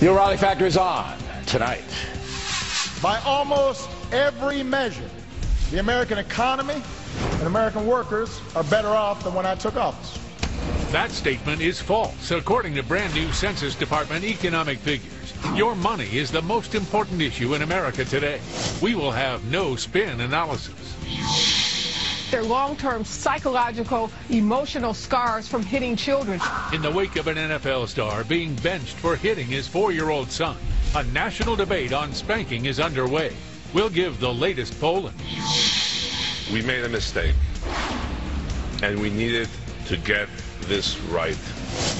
The O'Reilly Factor is on tonight. By almost every measure, the American economy and American workers are better off than when I took office. That statement is false, according to brand new Census Department economic figures. Your money is the most important issue in America today. We will have no spin analysis. Their long-term psychological, emotional scars from hitting children. In the wake of an NFL star being benched for hitting his 4-year-old son, a national debate on spanking is underway. We'll give the latest polling. We made a mistake, and we needed to get this right.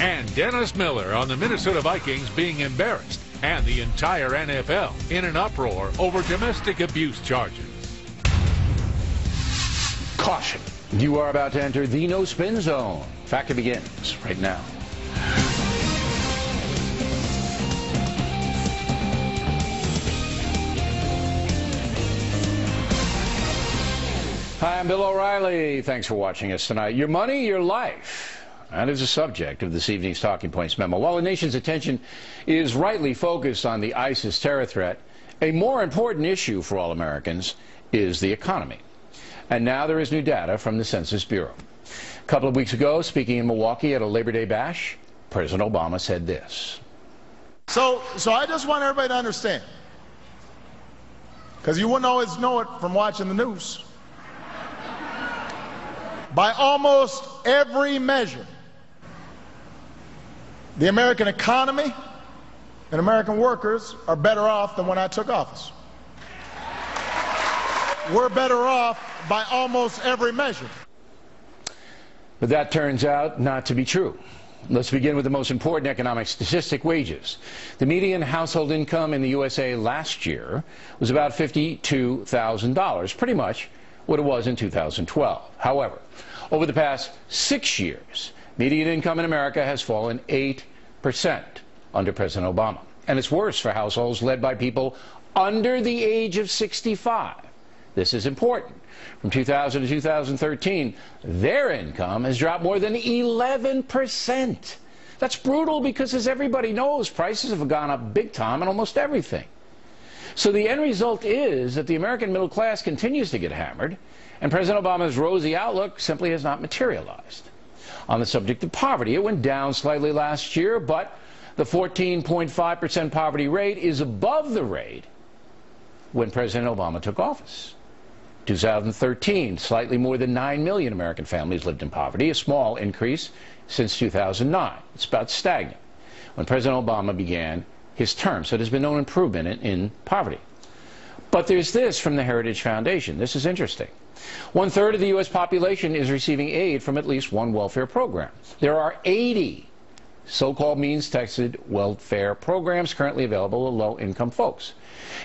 And Dennis Miller on the Minnesota Vikings being embarrassed, and the entire NFL in an uproar over domestic abuse charges. Caution. You are about to enter the no spin zone. Factor begins right now. Hi, I'm Bill O'Reilly. Thanks for watching us tonight. Your money, your life. That is the subject of this evening's Talking Points memo. While the nation's attention is rightly focused on the ISIS terror threat, a more important issue for all Americans is the economy. And now there is new data from the Census Bureau. A couple of weeks ago, speaking in Milwaukee at a Labor Day bash, President Obama said this. So I just want everybody to understand, because you wouldn't always know it from watching the news. By almost every measure, the American economy and American workers are better off than when I took office. We're better off by almost every measure. But that turns out not to be true. Let's begin with the most important economic statistic, wages. The median household income in the USA last year was about $52,000, pretty much what it was in 2012. However, over the past 6 years, median income in America has fallen 8% under President Obama. And it's worse for households led by people under the age of 65. This is important. From 2000 to 2013, their income has dropped more than 11%. That's brutal because, as everybody knows, prices have gone up big time on almost everything. So the end result is that the American middle class continues to get hammered, and President Obama's rosy outlook simply has not materialized. On the subject of poverty, it went down slightly last year, but the 14.5% poverty rate is above the rate when President Obama took office. 2013, slightly more than 9 million American families lived in poverty, a small increase since 2009. It's about stagnant when President Obama began his term, so there's been no improvement in poverty. But there's this from the Heritage Foundation. This is interesting. 1/3 of the U.S. population is receiving aid from at least one welfare program. There are 80 so-called means-tested welfare programs currently available to low-income folks.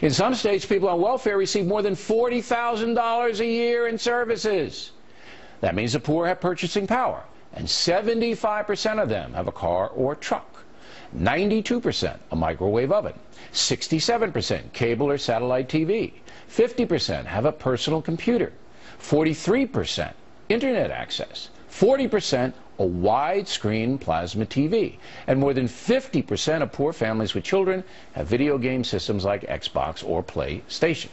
In some states, people on welfare receive more than $40,000 a year in services. That means the poor have purchasing power, and 75% of them have a car or truck, 92% a microwave oven, 67% cable or satellite TV, 50% have a personal computer, 43% internet access, 40% a widescreen plasma TV, and more than 50% of poor families with children have video game systems like Xbox or PlayStation.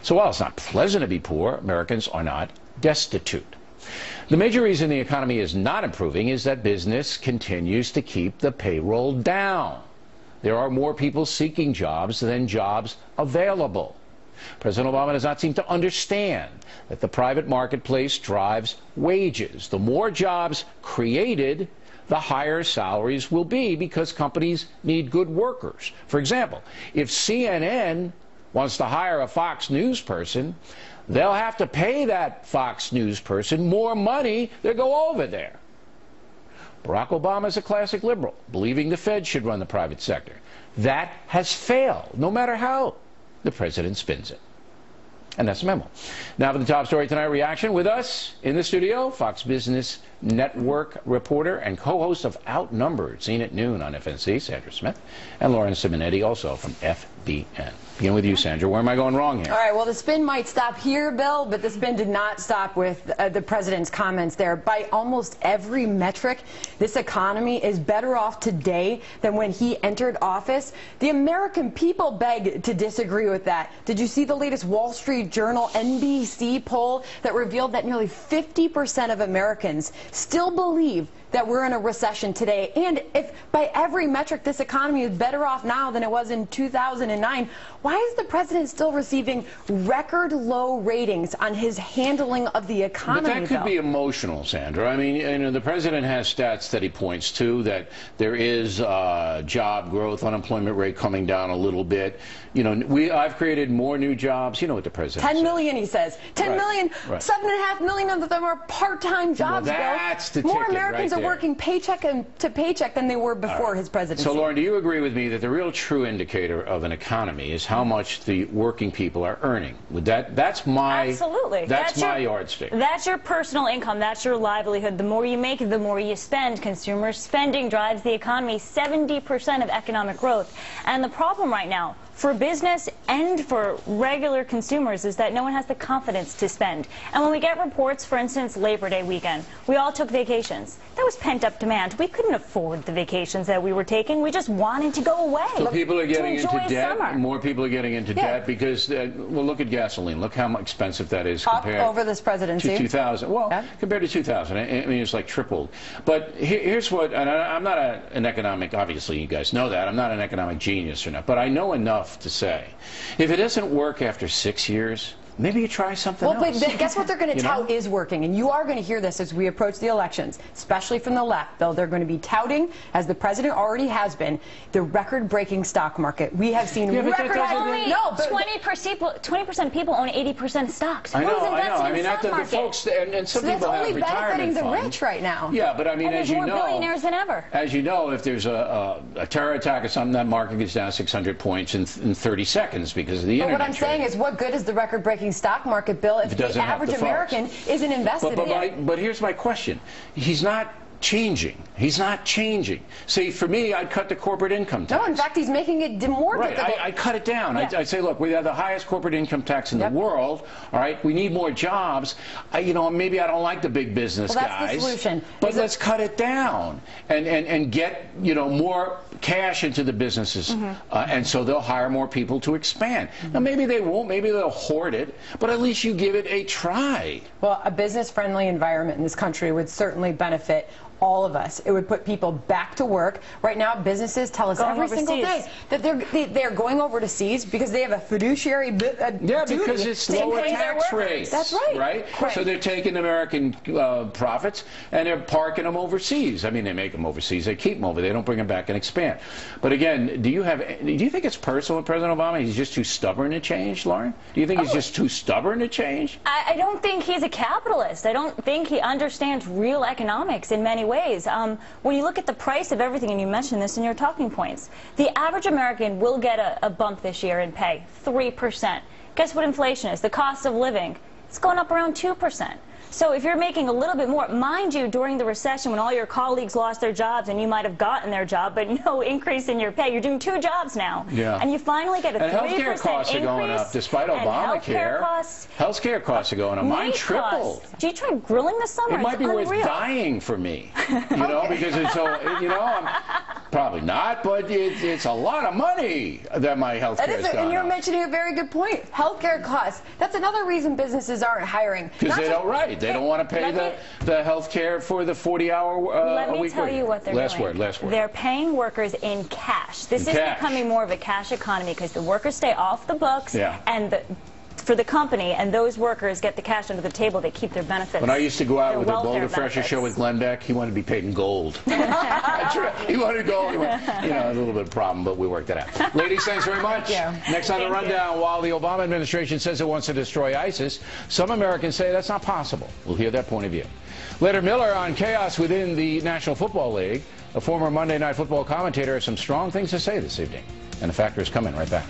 So while it's not pleasant to be poor, Americans are not destitute. The major reason the economy is not improving is that business continues to keep the payroll down. There are more people seeking jobs than jobs available. President Obama does not seem to understand that the private marketplace drives wages. The more jobs created, the higher salaries will be because companies need good workers. For example, if CNN wants to hire a Fox News person, they'll have to pay that Fox News person more money to go over there. Barack Obama is a classic liberal, believing the Fed should run the private sector. That has failed, no matter how the president spins it. And that's the memo. Now for the top story tonight, reaction with us in the studio, Fox Business Network reporter and co-host of Outnumbered, seen at noon on FNC, Sandra Smith, and Lauren Simonetti, also from FBN. Begin with you, Sandra. Where am I going wrong here? All right, well, the spin might stop here, Bill, but the spin did not stop with the president's comments there. By almost every metric, this economy is better off today than when he entered office. The American people beg to disagree with that. Did you see the latest Wall Street Journal NBC poll that revealed that nearly 50% of Americans still believe that we're in a recession today? And if by every metric this economy is better off now than it was in 2009, why is the president still receiving record low ratings on his handling of the economy? But that could be emotional, Sandra. I mean, you know, the president has stats that he points to, that there is job growth, unemployment rate coming down a little bit. You know, I've created more new jobs. You know what the president 10 million, he says. 10 million, right. 7.5 million of them are part-time jobs, well, that's Bill. the More ticket Americans right are working paycheck to paycheck than they were before his presidency. So, Lauren, do you agree with me that the real true indicator of an economy is how much the working people are earning? Would that's my absolutely that's my yardstick. That's your personal income. That's your livelihood. The more you make, the more you spend. Consumer spending drives the economy. 70% of economic growth. And the problem right now for business and for regular consumers is that no one has the confidence to spend. And when we get reports, for instance, Labor Day weekend, we all took vacations. That was pent-up demand. We couldn't afford the vacations that we were taking. We just wanted to go away. So people are getting into debt. Summer. More people are getting into debt because, well, look at gasoline. Look how expensive that is compared over this presidency to 2000. Well, compared to 2000, I mean, it's like tripled. But here's what, and I'm not an economic, obviously you guys know that, I'm not an economic genius or not, but I know enough to say, if it doesn't work after 6 years, maybe you try something else. Well, but guess what they're going to tout is working, and you are going to hear this as we approach the elections, especially from the left, Bill. They're going to be touting, as the president already has been, the record-breaking stock market. We have seen record only 20% people own 80% of stocks. I know. I mean, the folks, and some people have retirement funds. That's only benefiting the rich right now. Yeah, but I mean, as you know, more billionaires than ever. As you know, if there's a terror attack or something, that market gets down 600 points in 30 seconds because of the internet. But what I'm saying is, what good is the record-breaking stock market, Bill, if the average American isn't invested in it? But here's my question. He's not changing. He's not changing. See, for me, I'd cut the corporate income tax. No, in fact, he's making it more difficult. I cut it down. Yeah. I'd say, look, we have the highest corporate income tax in the world. All right, we need more jobs. You know, maybe I don't like the big business guys. That's the solution. But let's cut it down and get, you know, more cash into the businesses, and so they'll hire more people to expand. Now, maybe they won't. Maybe they'll hoard it. But at least you give it a try. Well, a business-friendly environment in this country would certainly benefit all of us. It would put people back to work. Right now, businesses tell us every single day that they're going over to seas because they have a fiduciary duty. Because it's lower tax rates. That's right. So they're taking American profits and they're parking them overseas. I mean, they make them overseas. They keep them over. They don't bring them back and expand. But again, do you think it's personal with President Obama? He's just too stubborn to change, Lauren? Do you think he's just too stubborn to change? I don't think he's a capitalist. I don't think he understands real economics in many ways. When you look at the price of everything, and you mentioned this in your talking points, the average American will get a bump this year in pay, 3%. Guess what inflation is? The cost of living. It's going up around 2%. So if you're making a little bit more, mind you, during the recession when all your colleagues lost their jobs and you might have gotten their job, but no increase in your pay, you're doing 2 jobs now. Yeah. And you finally get a 3% increase. And healthcare costs are going up despite Obamacare. Healthcare costs are going up. Mine tripled. Do you try grilling this summer? It might be worth dying for me, you know, because it's so, you know, I'm probably not, but it's a lot of money that my healthcare is going up. And you're mentioning a very good point. Healthcare costs. That's another reason businesses aren't hiring. Because they don't They don't want to pay the health care for the 40-hour a week. Let me tell you what they're doing. Last word. They're paying workers in cash. This is becoming more of a cash economy because the workers stay off the books and for the company, and those workers get the cash under the table. They keep their benefits. When I used to go out with the Boulder Fresher show with Glenn Beck, he wanted to be paid in gold. He wanted gold. You know, a little bit of a problem, but we worked it out. Ladies, thanks very much. Next on the rundown, while the Obama administration says it wants to destroy ISIS, some Americans say that's not possible. We'll hear that point of view. Later, Miller on chaos within the National Football League. A former Monday Night Football commentator has some strong things to say this evening. And the Factor is coming right back.